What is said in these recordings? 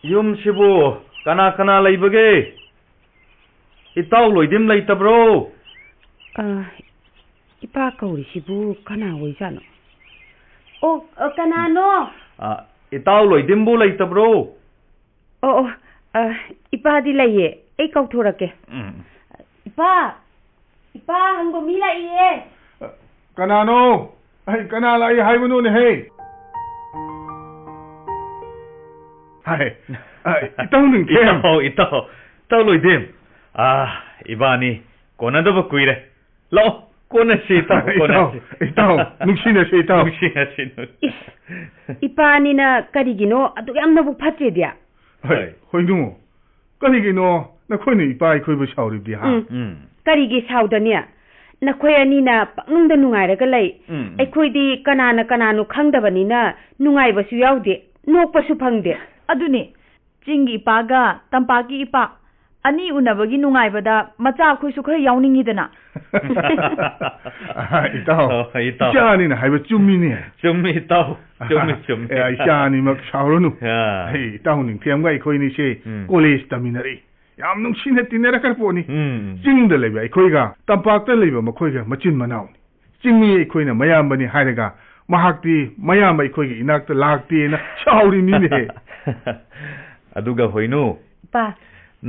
Yum sibu, kana laibage. Itaw loidim laitabro. Ipa kauri sibu kana waisano. Oh, kana no. Itaw loidim bu laitabro. Oh, ipa di laiye. Ei kau thorake. Ipa hango mi laiye. Kana no. Ai kana lai haibunu ne he. Hai, itaw ning kem. Itaw loidim. Ibani, kona da bakuire. Lo, kona si itaw, nuksina si itaw. Ipani na karigino adu yamna bu phatre dia. Hai, hoinu. Karigino na khoini ipa khoi bu sauri bi ha. Karigi saudania. Na khoi ani na pangnung da nungai ra ka lai. Ai khoi di kanana nu khangdabani na nungai ba su yaude. Nok pa su phangde. Aduni Jingi Ipaga Tampaki Ipa Ani unabagi nungaibada macha khoi su khara yawningidana itaw jani na haiba chummi ne chummi taw chummi ai jani mak sauronu ai taw ning thiamga khoi ni se college taminari yam nung sine tinera karponi jingda leba ai khoi ga tampak ta leba ma khoi ga machin manaw jingmi ai khoi na mayam bani hairaga mahakti mayam ai khoi ga inak ta lakti na sauri ni ne aduga hoinu pa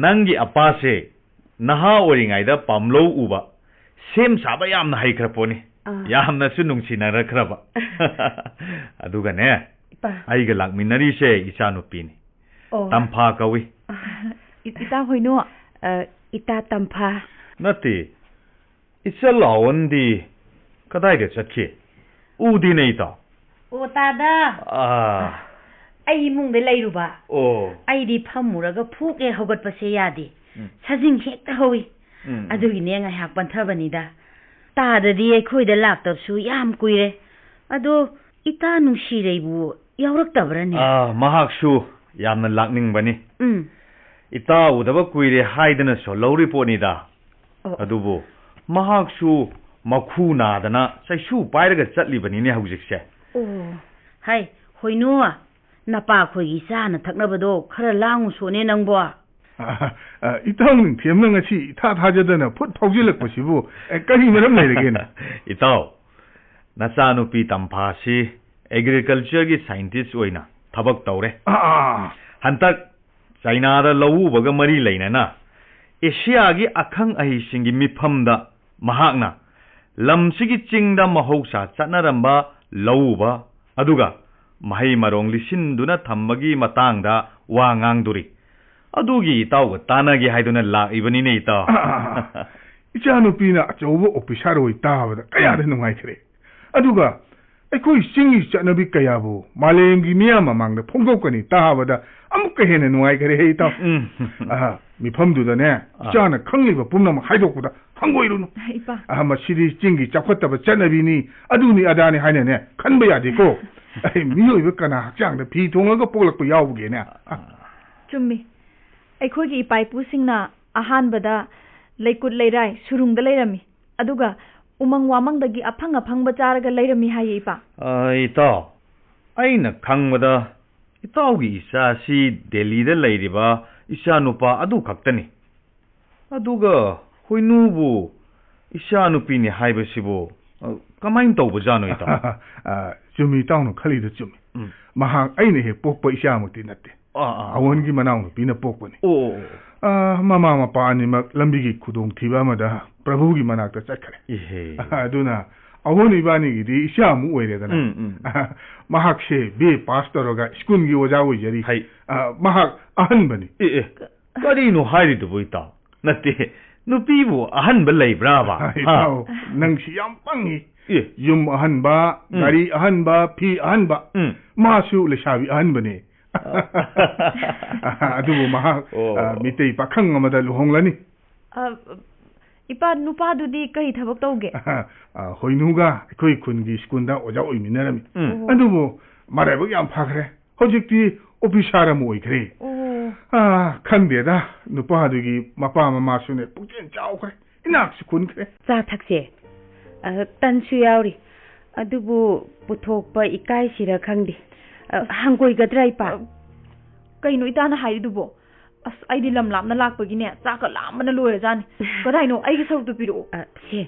nangi apase naha oringaida pamlo uba sem saba yamna haikraponi yamna su nungsina rakraba aduga ne aiga lakminari se ichanupi ni tampha kawi ita hoinu ita tampha nati icha lawandi kadai ga chatke udi nei ta o tada ai mung de lairuba ai di phamuraga phuke hogat pase yadi sajing hekta howi adugi ne nga hak panthabani da ta da di ai khoi da lak tab su yam kuire adu ita nushi reibu yaurak tabrani mahak su yamna lakning bani ita udaba kuire haidana so lori poni da adubu mahak su makhu na dana sai su pairaga chatli bani ne haujik se hai hoinu Napa khoi sa na thaknabado khara langu sone nangbo itaw ning thiamna ngasi tha thajadana phut phaujilak pasibu kari maram leirege na itaw nasanu pi tampha si agriculture gi scientist oina thabak tawre hantak China da lawu baga mari leina na Asia gi akhang ahi singi miphamda mahakna lamsigi chingda mahausa chatnaramba lawu ba aduga Mahai marong lisin duna thammagi matangda wa ngangduri adugi itaw tanagi haiduna la ibani ne itaw ichanu pina achobo officer oi tawada kaya de nungai khre aduga aikoi singi chanabi kaya bu malemgi miyama mangda phongdokani tawada amuk hene nungai khre he itaw mi phamdu da ne ichana khangliba pumnam haidokbuda hangoirunu ipa ma siri singi chakhattaba chanabi ni aduni adani haine ne khanba yade ko ai miyoiba kana hakchang da phi thongaga poklakpa yawbuge ne chummi aikhogi ipai pusingna ahanbada leikut leirai surungda leirami aduga umang wamangdagi afang bacharaga leirami haye ipa ita aina khangmada itawgi isa si Delhi da leiriba isa nupa adu khaktani aduga hoinubu isa nupi ni haibasibo kamain tawba jano ita Jumi taunu khali da jumi mahang aine he pokpa isha mukti natte Awan gi manau no pina pokpani. Mama mapa ni mak lambi gi khudong thiba mada Prabhu gi manak ta chakhare. Aduna awan ibani gi di isha mu oire dana. Mahak she be pastor ga school gi oja oi jari. Mahak ahan bani. Kari no hairi to boita. Natte nupi bu ahan ba laibra ba. Nang si yam pangi. Yum ahan ba, gari ahan ba, pi ahan ba. Masu le shabi ahan bani. Adubu mahak mitei pakhang amada luhonglani. Ipa nupa dudi kai thabak tauge. Hoinuga koi khungi skunda oja oiminarami. Adubu maraibu yam phakre. Hojikti officer mu oikre. Khandeda nupa dugi mapa mama sune pukjen chawkre. Inak sikun kre. Cha thakse. Tan su yauri. Adubu puthokpa ikai sira khangdi. Hangkoi gadrai pa. Kai no itana haidubo. As ai di lam lam na lakpagi ne chaka lam na loya jani. Gadai no ai gi sau tu piru. Se.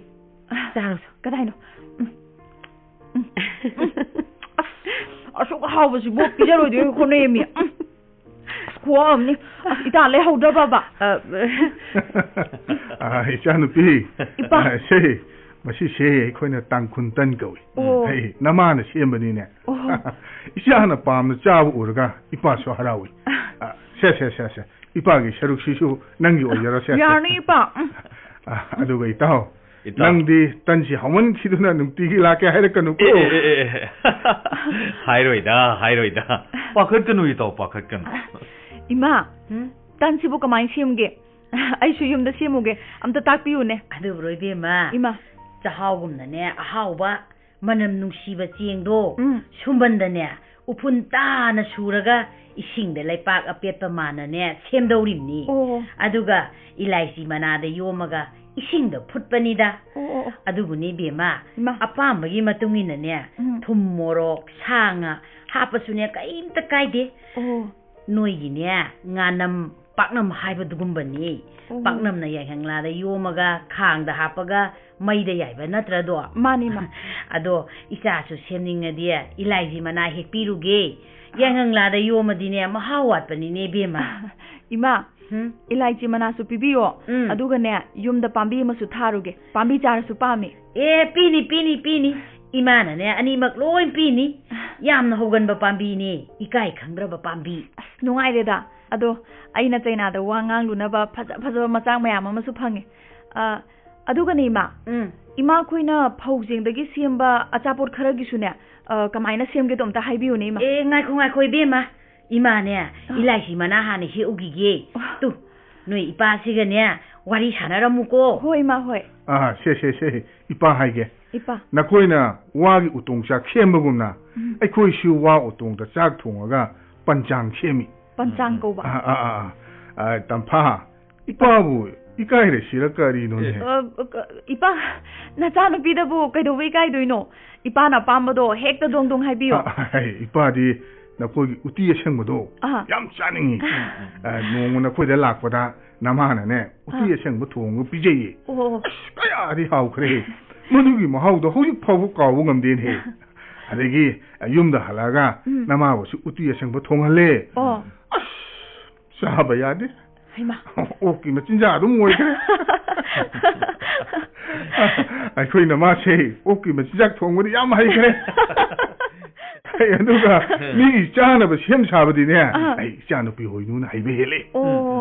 Cha gadai no. Asuk hawa si bo pijaro de ko ne mi. Squam ni ita le hau da baba. Ichanu pi. Ipa. Se. Masi se koina tangkhun tan gawi. Hey namana sembani ne. Isana pam na chabu urga ipa so harawi. Se. Ipa gi sharuk sisu nangi oyara se. Yarni ipa. Adu ga itao. Nangdi tansi haman khiduna nungti gi lake haira kanu ko. Hairoida. Pakhat kanu itao pakhat kanu. Ima. Tansi bu kamai semge. Ai su yum da semuge. Amta takpiu ne. Adu broibe ma. Ima. Chahawgum na ne ahawba manam nungsiba chengdo. Sumban ne upun ta na suraga ising de laipak apetpa mana ne semdaurimni. Aduga ilaisi manada yomaga ising da phutpani da. Aduguni bema apambagi matungina ne thum morok sanga hapasune kaimta kaide. Noigi ne nganam paknam haiba dugumbani. Paknam na yanghangla da yomaga khang da hapaga maida yaiba natrado. Mani ma. Ado isa su semninga dia ilaisi mana hekpiruge. Yanghangla da yomadi ne mahawat pani ne bema. Ima. Ilaisi mana su pibiyo. Aduga ne yumda pambi ma su tharuge. Pambi chara su pami. Pini. Imana ne animak loin pini. Yamna hogan ba pambi ne. Ikai khangra ba pambi. Nungai reda. Ado aina China da wangang luna ba phaja machang mayam ama su phange. Aduga ne ma. Ima khoina phaujeng dagi semba achapot khara gi sune kamaina semge tom ta haibiu ne ma. Ngai khoi be ma. Ima ne ilaisi mana ha ne he ugige. Tu noi ipa siga ne wari sanaramu ko. Hoi ma hoi. Se ipa haige. Ipa. Nakoina wagi utong sak sembagumna. Ai khoi shu wa utong da chak thongaga panchang semi. Panchang ko ba. Tampha. Ipa bu ikai re sirakari no ne. Ipa na chanu pi da bu kai do we kai doino. Ipa na pambado hekta dong haibiyo. Ipa di nakoi uti yesengbodo yam chaningi. Nong na khoi da lakpada namana ne uti yesengbo thong pijeye. Kaya ri haukhre. Madugi mahaudo hojik phawu kawu ngamden he. Adegi yumda halaga nama wasu uti yesengbo thonghale. Sahaba yade. Haima. Oki machinja adum oikre. Ai nama se oki machinja thongwadi yam haikre. Aduga mi chana ba sem sabadi ne. Ai chana pi hoinu na haibe hele.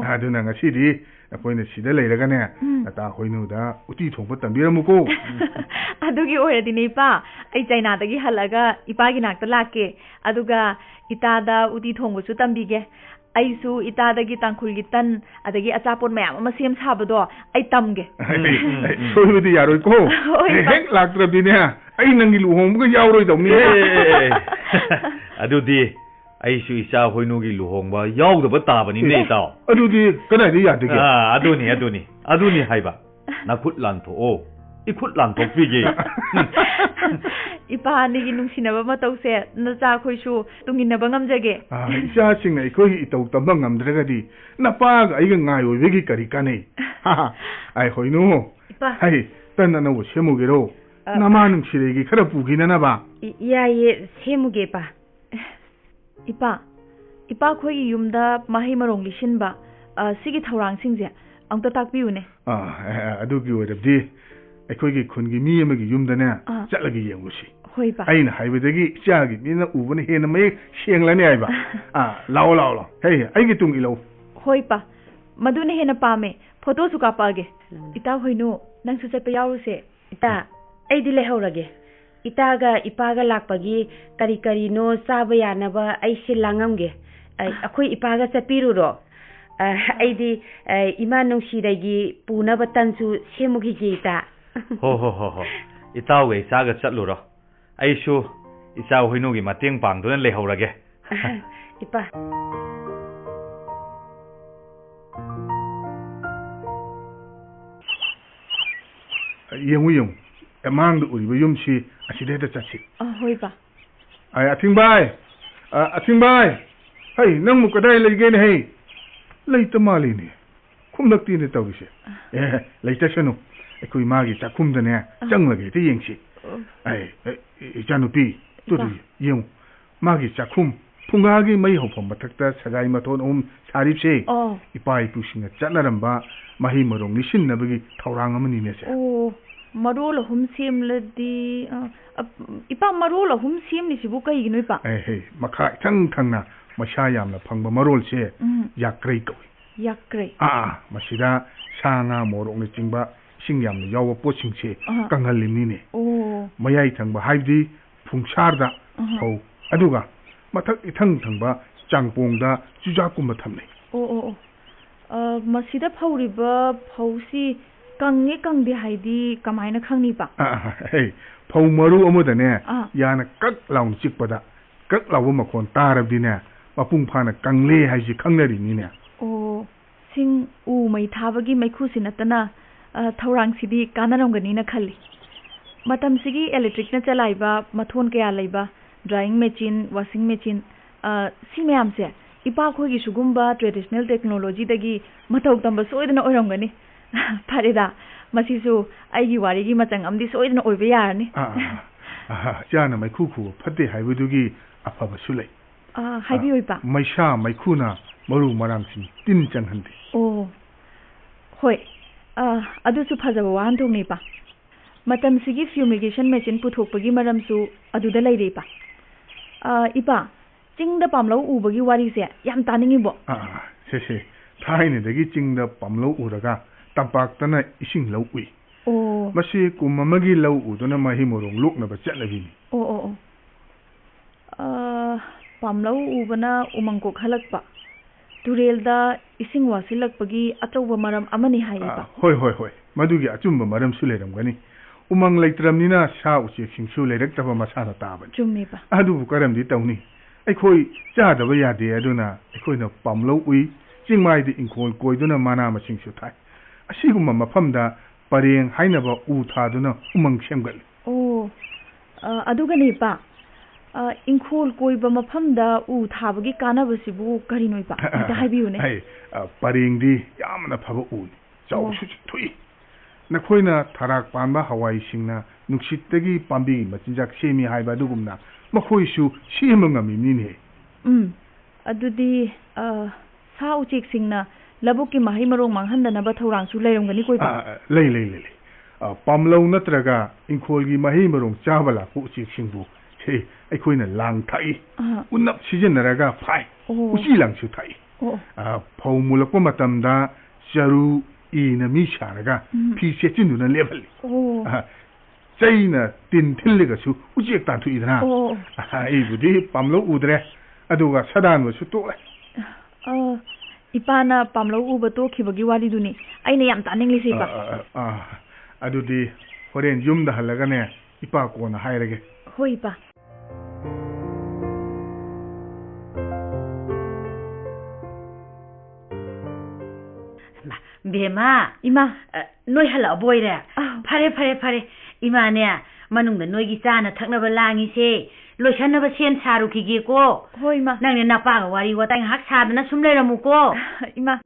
Aduna ngasidi akoina sida leiraga ne ata hoinu da uti thongpa tambiramuko. Adugi oiradi ne pa ai China dagi halaga ipa gi nakta lake. Aduga itada uti thongbu su tambige. Aisu itadagi tangkhulgi tan adagi achapot mayam ama sem sabado ai tamge. Soibudi yaroi ko. Hek laktrabdi ne ai nangi luhongbuga yauroi dawni. Adudi aisu isa hoinugi luhongba yaudaba tabani ne taw. Adudi kanai di yadege. Aduni haiba. Nakut lantho o. Ikut lantho pige. Ipa nigi nungsinaba matause nacha khoisu tunginaba ngamjage. Isa singna ikoi itau tamba ngamdragadi napaga aiga ngai oibegi kari kane. Ai hoinu. Hai tanna no semugero. Nama nungsiregi khara pugina na ba. Yaye semuge pa. Ipa ipa khoi yumda mahi marong lisinba sigi thawrang singje angta takpiyune adugi oirabdi akhoi khungi mi amagi yumdane chatlagi yengusi hoi ba aina haibadagi chagi mina ubane hena mai senglani aiba lao hey aigi tung ilo hoi pa madune hena pame photo su kapage ita hoinu nang su chepa yawruse ita aidi lehorage itaga ipaga lakpagi kari no chaba yanaba ai silangamge akhoi ipaga chapiruro aidi ima nungsidagi punaba tansu semugi jita ho itawe isaga chatluro aishu isa hoinugi mateng pangduna lehorage ipa yung amang du uri yum si aside da chachi hoi ba ai ating bai hey nang mu kadai lege ne hey leita mali ni khumlakti ne tawise leita shanu ekoi magi chakum da ne changlage te yengsi ai janupi tu yung magi chakum phungagi mai hofam bathakta sagai mathon saripse ipai pusinga chatnaramba mahi marong nisin nabagi thawrang amani ne se marol hum semladi ipa marol hum semni sibu kai ginoi pa hey makha thang na masha yamna phangba marol se yakrei ko yakrei masida sanga morong ne chingba sing yamna yawa poching se kangal limni ne mayai thangba haibdi phungsarda ho aduga mathak thangba changpongda chujakum thamne masida phawriba phawsi kange kangde haidi kamaina khangni pa hey phau maru amodane yana kak laung chikpada kak lawu makhon tarabdine mapung phana kangle haiji khangnari ni ne sing u mai thabagi maikhu sinatana thawrang sidi kanaramgani na khalli matam sigi electric na chalaiba mathon kaya laiba drying machine washing machine si mayam se ipa khogi sugumba traditional technology dagi mathau tamba soidana oiramgani Parida, masisu aigi warigi matang amdi soidana oiba yarani. Jana mai kuku phate haibudugi afaba sulai. Haibi oiba. Maisha maikuna maru marangsi tin changhandi. Hoi. Adusu phajaba wahanthong ni pa. Matam sigi fumigation machine puthokpagi maramsu aduda lairei pa. Ipa, chingda pamlau ubagi wari se yam taningi bo. Se. Thaine dagi chingda pamlau uraga tampaktana ising lau ui masi kumamagi lau uduna mahi morong luknaba chatlabini pamlau ubana umangko khalakpa turelda ising wasilakpagi achouba maram amani haiba hoi madugi achumba maram su leramgani umang laitramnina sa uche singsu leiraktaba masana taban chummiba adu karamdi tawni aikhoi chadaba yade aduna aikhoina pamlau ui chingmai di ingkhol koiduna mana masing su thai asiguma mafamda pareng hainaba u thaduna umang semgal aduga ne pa ingkhol koiba mafamda u thabagi kanabasibu karinoi pa ita haibiyune hey pareng di yamna phaba u chawsu thui nakhoina tharak panba hawai singna nuksitagi pambi machinjak semi haiba dugumna makhoisu semangami ni ne adudi sa uchik singna labuki mahi marong manghandanaba thawrang su leiromgani koiba lei pamlau natraga ingkholgi mahi marong chabala pu chik singbu he aikhoina lang thai unap sijenaraga phai uchi lang su thai phau mulakpa matamda charu ina mi sharaga phi sechinuna level chaina tin thilliga su uchi tan thu idana ai budi pamlau udre aduga sadan su to ipana pamlau uba to khibagi wali duni aina yam taningli se ba adudi horen yumda halaga ne ipa ko na hairage hoi pa bema ima noi hala boire phare ima ne manungda noigi chana thaknaba langi se loisanaba sen saru kige ko hoi ma nang ne napa ga wari watang hak sadana sum leiramu ko ima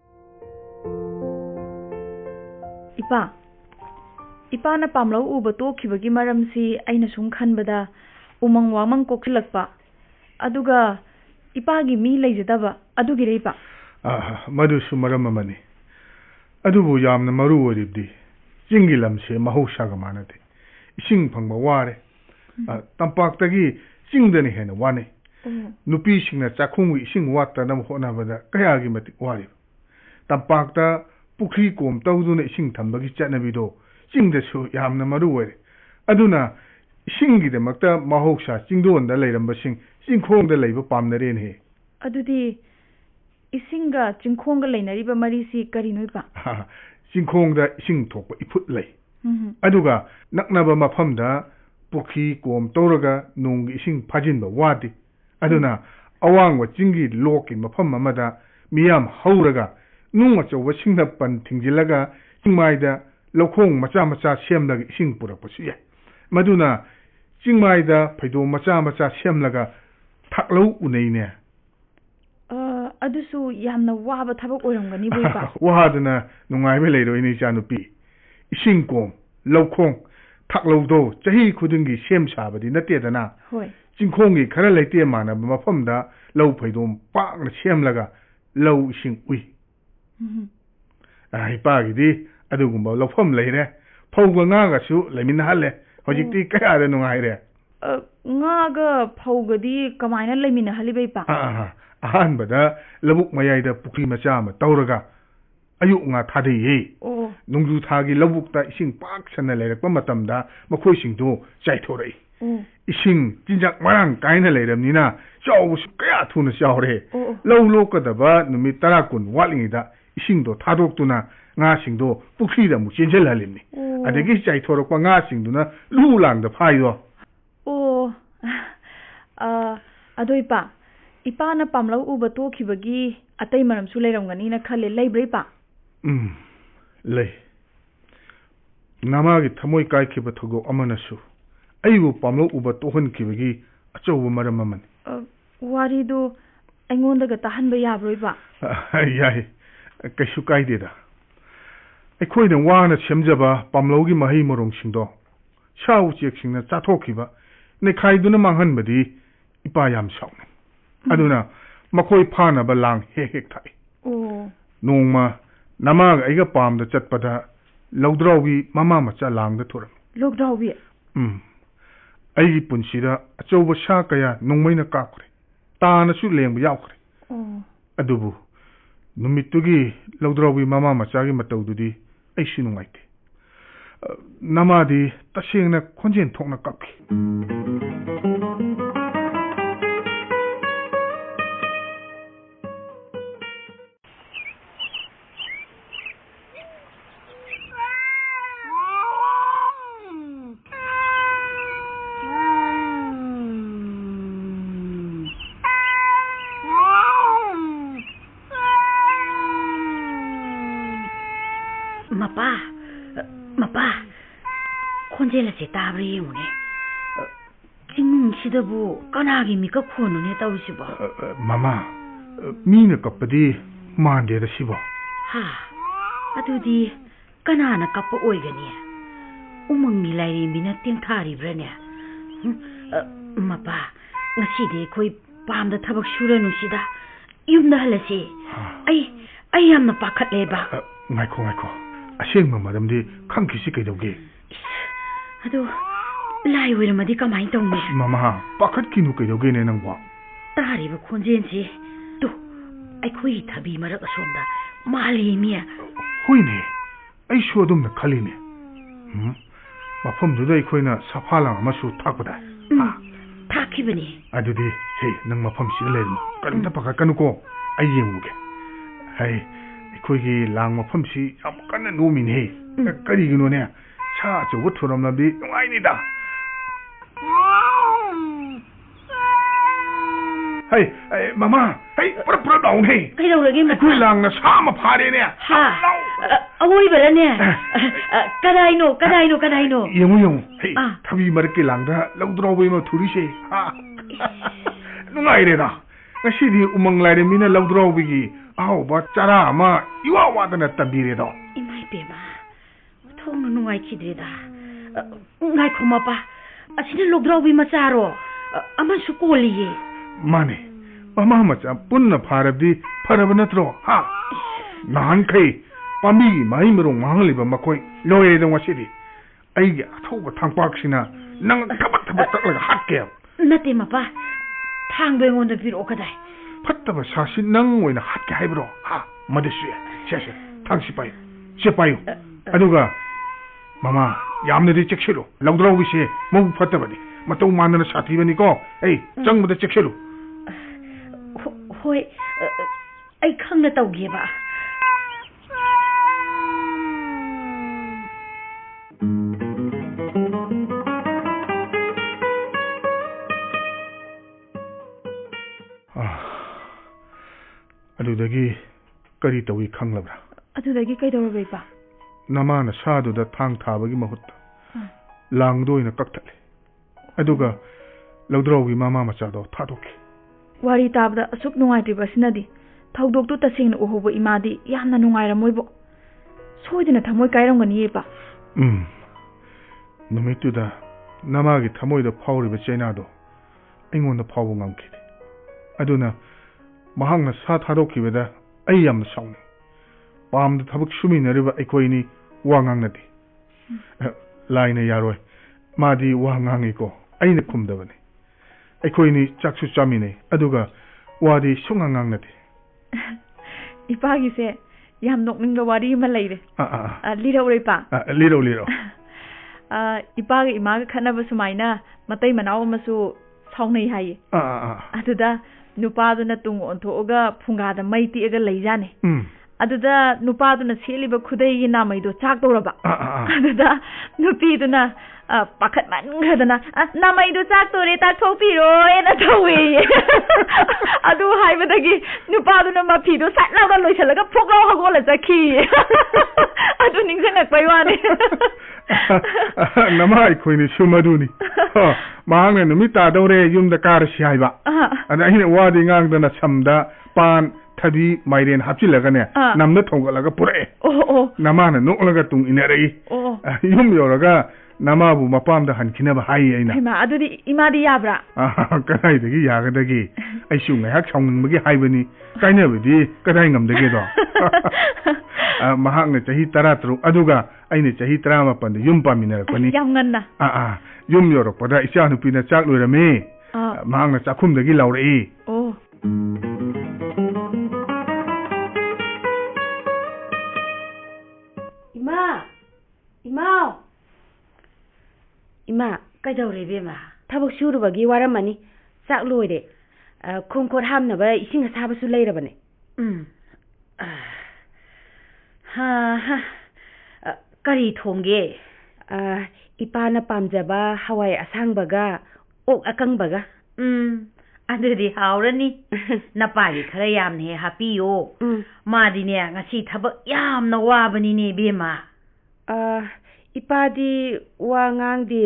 ipa na pamlau uba to khibagi maramsi aina sum khanbada umang wamang kokhlakpa aduga ipagi mi leijadaba adugi reipa madu sumaram amani adubu yamna maru oribdi jingi lamse mahausaga manade ising phangba ware tampaktagi jingdani hena wane nupi singna chakhung ising watta nam hona bada kayagi mati ware tampakta pukri kom tawduna ising thambagi chanabido jingda su yamna maru ore aduna isinggi de makta mahausa jingdonda leiramba jingkhongda leiba pamnaren he adudi isinga jingkhongga leinariba marisi kari noiba jingkhongda ising thokpa iput lei aduga naknaba mafamda pukhi kom tawraga nunggi ising phajinba wadi aduna awangwa jingi lokin mafam amada miyam hauraga nunga chawwa singna pan thingjilaga jingmaida lokhong macha macha semlaga ising purakpasu ya maduna jingmaida phaido macha macha semlaga thaklo uneine adusu yamna waba thabak oramgani boiba wahaduna nungaibe leiroini chanupi ising kom lokhong thaklo chahi khudungi sem sabadi natedana hoi jingkhongi khara leite mana mafamda lau phaidom pakna semlaga lau ising ui ipagidi adugumba lofam leire phauga ngaga su lemin halle hojikti kaya nungaire ngaga phaugadi kamaina lemin halibai pa ahanbada labuk mayaida pukri macha ama tawraga ayuk nga thadei he nungju thagi labukta ising pak sana leirakpa matamda makhoi singdo chaithorai ising jinjak marang kaina leiramnina chaw kaya thuna chawre law lokadaba numit 10 kun walingida isingdo thadoktuna nga singdo pukri da mu chenjel halimni adegi chaithorokpa nga singduna lulang da phaido adoipa ipana pamlau uba tokhibagi atai maram su leiramgani na khale leibrei pa lei namagi thamoi kai khiba thogo amanasu aibu pamlau uba tohon khibagi achow maram aman wari do aingonda ga tahan ba yabroi ba yai kaishu kaideda aikhoina wana semjaba pamlaugi mahai morong singdo chau chek singna chathokhiba ne khaiduna manghanbadi ipa yam saune aduna makhoi phana ba lang hek thai nongma namaga aiga pamda chatpada lawdrawi mama macha langda thuram lawdrawi aigi punsida achoba sha kaya nongmaina kakre tana su lengba yaukre adubu numitugi lawdrawi mama macha gi matawdudi ai sinungaite namadi tasengna khonjen thokna kakki mapa khonjela che tabri yune jing sidabu kanagi mika khonu ne tawsiba mama mina kapadi mande da siba ha adudi kanana kappa oigani umangi lairi mina tengthari brane mapa ngasi de khoi pamda thabak suranu sida yumda halasi ai yamna pakhat leba ngaiko aseng madamdi khangkisi kaidoge ado lai wiramadi kamai tawne mama pakhat kinu kaidoge ne nangwa tariba khonjensi to ai khoi thabi marak asomda mali mia hoine ai shodum na khaline mafam duda ai khoina safalang amasu thakpada thakibani adudi he nang mafam si leimo kanta pakha kanuko ai yemuge hai khoigi lang mafam si am kana nomin he kari gino ne cha cho wuthuram nabi ngai da hey mama hey pura down hey kai do lagi ma khoi lang na sa ma phare ne ha awoi bara ne kadai no yemu hey thabi mar ke lang da lawdro bai ma thuri se ha ngai re da ngasi di umang lai re mina lawdro bi gi aw ba chara ma iwa wa da na tabire do imai pe ma thong nu ngai khidre da ngai khoma pa asina lawdro bi ma charo ama su ko liye mane Mama macha punna pharabdi pharaba natro ha nan kai pambi mai merong mangliba makoi loye dong wasidi ai athoba thangpak sina nang thabat tak hakke nate mapa thang be ngon da piro kadai fattaba sashi nang oina hakke haibro ha madesye sheshe thang sipai aduga mama yamnadi chekshilu longdraw bise mo fattabadi matau manana sathi bani ko ei changmada chekshilu hoi ai khangna tawge ba adudagi kari tawi khanglabra adudagi kai dawra ba namana sadu da thang thabagi mahutta langdoina kakthale aduga lawdrowi mama machado thadoki wari tabda asuk nungaitri basinadi thawdok tu tasing uhobo imadi yamna nungaira moibo soidina thamoi kairamgani ba numituda namagi thamoida phawriba chainado aingonda phawbo ngamkidi aduna mahangna sa thadokibeda ai yamna sauni pamda thabak suminariba aikoini wangangnadi laina yaroi madi wangangi ko aina khumdabani aikoini chaksu chamine aduga wadi sungangangnadi ipagi se yam nokningga wari ma leire liro reipa liro ipagi imaga khanaba sumaina matai manaw masu saunai haye aduda nupaduna tung onthoga phungada maiti aga leijane aduda nupaduna seliba khudai na maido chak doraba aduda nupiduna pakhat manghadana na maido chak tore ta thopiro ena thowi adu haibadagi nupaduna mafido satlawda loisalaga phoklaw hagola chakhi adu ningkhana kwaiwani namai khoini sumaduni mahangna numita dore yumda kar shaiba ana hina wadi ngangdana samda pan thabi mairen hapchilagane namna thongalaga pure namana noklaga tung inerei yum yoraga namabu mapamda hankinaba hai aina ima adudi imadi yabra kanai dagi yagadagi aisu ngahak saungbagi haibani kainabidi kadai ngamdage do mahangna chahi 13 aduga aina chahi 14 yum paminarakani yam nganna yum yorakpada icha nupina chak loirame mahangna chakhumdagi laurei Ima kaidawre bema thabak surubagi waramani chak loire khongkhor hamnaba ising asabasu leirabane ha kari thongge ipana pamjaba hawai asangbaga ok akangbaga adudi haurani napagi khara yamne he hapiyo madine ngasi thabak yamna wabani ne bema ipadi wa ngangdi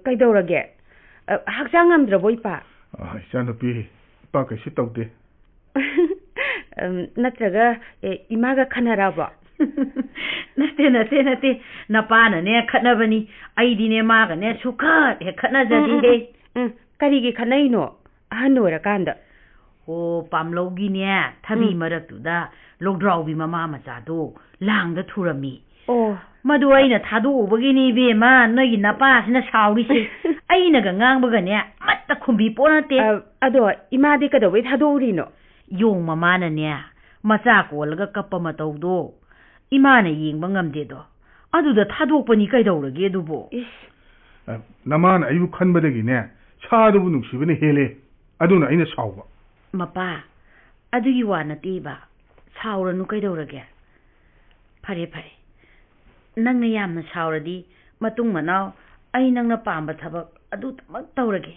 kaidawrage hakjang amdrabo ipa ichanupi ipa kaisi tawde natraga imaga khanaraba nate napana ne khanabani aidi ne maga ne sukhat he khanajadi he karigi khanaino ahanora kanda o pamlogi ne thabi maraktuda logdrawbi mama machado langda thurami madu aina thadu ubagini bema nogi napa sina saurisi aina ga ngangbaga ne matta khumbi ponate ado imadi kada we thadu urino yong mama na ne macha kolga kappa matawdo imana yengba ngamde do aduda thadokpani kaidawrage dubo namana ayu khanbadagi ne chadubu nuksibene hele aduna aina sawba mapa adugi wana tiba sauranu kaidawrage phare nangna yamna sauradi matung manaw ai nangna pamba thabak adu tamak tawrage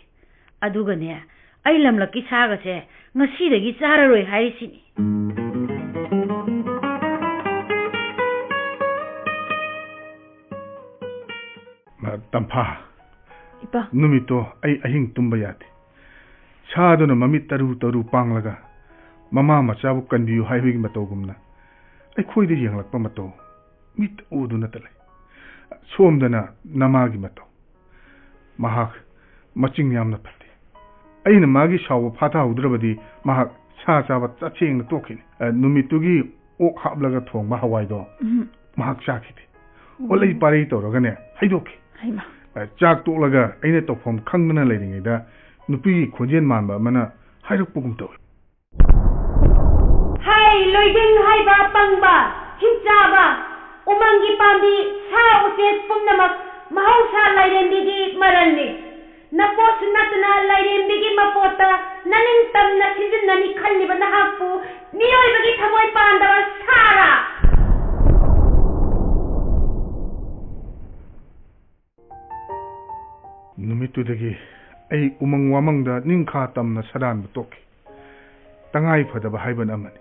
aduga ne ai lamlaki saga se ngasi dagi chararoi haisini tampha ipa numito ai ahing tumba yate chaduna mamit taru panglaga mama machabu kanbiyu haibigi matogumna ai khoide yenglakpa mato mit uduna tale somdana namagi mato mahak maching yamna pate ꯑꯩꯅ ꯃꯥꯒꯤ ꯁꯥꯎꯕ ꯐꯥꯊꯍꯧꯗ꯭ꯔꯕꯗꯤ ꯃꯍꯥꯛ ꯁꯥ ꯆꯥꯕ ꯆꯠꯁꯦꯡꯅ ꯇꯣꯛꯈꯤꯅꯤ ꯅꯨꯃꯤꯠꯇꯨꯒꯤ ꯑꯣꯛ ꯍꯥꯞꯂꯒ ꯊꯣꯡꯕ ꯍꯋꯥꯏꯗꯣ ꯃꯍꯥꯛ ꯆꯥꯈꯤꯗꯦ ꯑꯣꯜꯂꯩ ꯄꯥꯔꯩ ꯇꯧꯔꯒꯅꯦ ꯍꯩꯗꯣꯛꯈꯤ ꯆꯥꯛ ꯇꯣꯛꯂꯒ ꯑꯩꯅ ꯇꯧꯐꯝ ꯈꯪꯗꯅ ꯂꯩꯔꯤꯉꯩꯗ ꯅꯨꯄꯤꯒꯤ ꯈꯣꯟꯖꯦꯜ ꯃꯥꯟꯕ ꯑꯃꯅ ꯍꯥꯏꯔꯛꯄꯒꯨꯝ ꯇꯧꯏ ꯍꯥꯏ ꯂꯣꯏꯗꯤꯡ ꯍꯥꯏꯕ ꯄꯪꯕ ꯍꯤꯡꯆꯥꯕ ꯎꯃꯪꯒꯤ ꯄꯥꯝꯕꯤ ꯁꯥ ꯎꯆꯦꯛ ꯄꯨꯝꯅꯃꯛ ꯃꯍꯧꯁꯥ ꯂꯥꯏꯔꯦꯝꯕꯤꯒꯤ ꯃꯔꯜꯅꯤ ꯅꯄꯣꯠꯁꯨ ꯅꯠꯇꯅ ꯂꯥꯏꯔꯦꯝꯕꯤꯒꯤ ꯃꯄꯣꯠꯇ ꯅꯅꯤꯡꯇꯝꯅ ꯁꯤꯖꯤꯟꯅꯅꯤ ꯈꯜꯂꯤꯕ ꯅꯍꯥꯛꯄꯨ ꯃꯤꯑꯣꯏꯕꯒꯤ ꯊꯃꯣꯏ ꯄꯥꯟꯗꯕ ꯁꯥꯔꯥ ꯅꯨꯃꯤꯠꯇꯨꯗꯒꯤ ꯑꯩ ꯎꯃꯪ ꯋꯥꯃꯪꯗ ꯅꯤꯡꯈꯥ ꯇꯝꯅ ꯁꯗꯥꯟꯕ ꯇꯣꯛꯈꯤ ꯇꯉꯥꯏ ꯐꯗꯕ ꯍꯥꯏꯕꯅ ꯑꯃꯅꯤ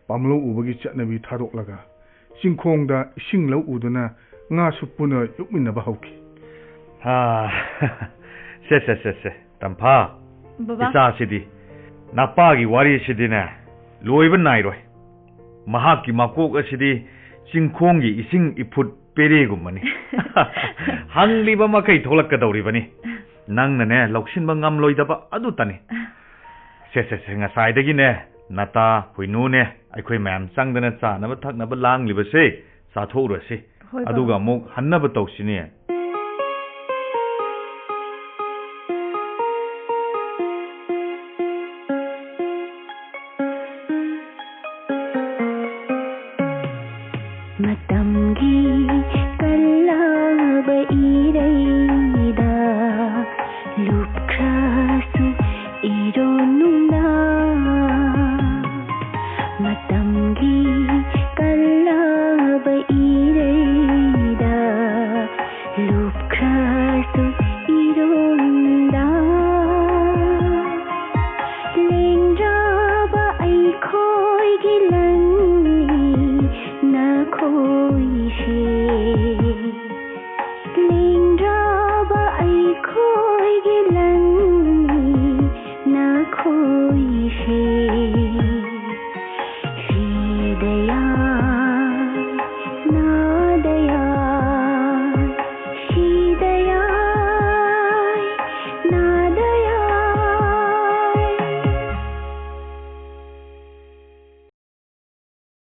ꯄꯥꯝꯂꯧ ꯎꯕꯒꯤ ꯆꯠꯅꯕꯤ ꯊꯥꯗꯣꯛꯂꯒ ꯆꯤꯡꯈꯣꯡꯗ ꯏꯁꯤꯡ ꯂꯧ ꯎꯗꯨꯅ ꯉꯥꯁꯨ ꯄꯨꯟꯅ ꯌꯣꯛꯃꯤꯟꯅꯕ ꯍꯧꯈꯤ ꯁꯦ ꯇꯝꯐꯥ ꯏꯆꯥꯁꯤꯗꯤ ꯅꯄꯥꯒꯤ ꯋꯥꯔꯤꯁꯤꯗꯤꯅꯦ ꯂꯣꯏꯕ ꯅꯥꯏꯔꯣꯏ ꯃꯍꯥꯛꯀꯤ ꯃꯀꯣꯛ ꯑꯁꯤꯗꯤ ꯆꯤꯡꯈꯣꯡꯒꯤ ꯏꯁꯤꯡ ꯏꯐꯨꯠ ꯄꯦꯔꯦꯒꯨꯝꯕꯅꯤ ꯍꯪꯂꯤꯕ ꯃꯈꯩ ꯊꯣꯛꯂꯛꯀꯗꯧꯔꯤꯕꯅꯤ ꯅꯪꯅꯅꯦ ꯂꯧꯁꯤꯟꯕ ꯉꯝꯂꯣꯏꯗꯕ ꯑꯗꯨꯇꯅꯤ ꯁꯦ ꯉꯁꯥꯏꯗꯒꯤꯅꯦ ꯅꯇꯥ ꯍꯨꯏꯅꯨꯅꯦ ꯑꯩꯈꯣꯏ ꯃꯌꯥꯝ ꯆꯪꯗꯅ ꯆꯥꯅꯕ ꯊꯛꯅꯕ ꯂꯥꯡꯂꯤꯕꯁꯦ ꯆꯥꯊꯣꯛꯎꯔꯁꯤ ꯑꯗꯨꯒ ꯑꯃꯨꯛ ꯍꯟꯅꯕ ꯇꯧꯁꯤꯅꯦ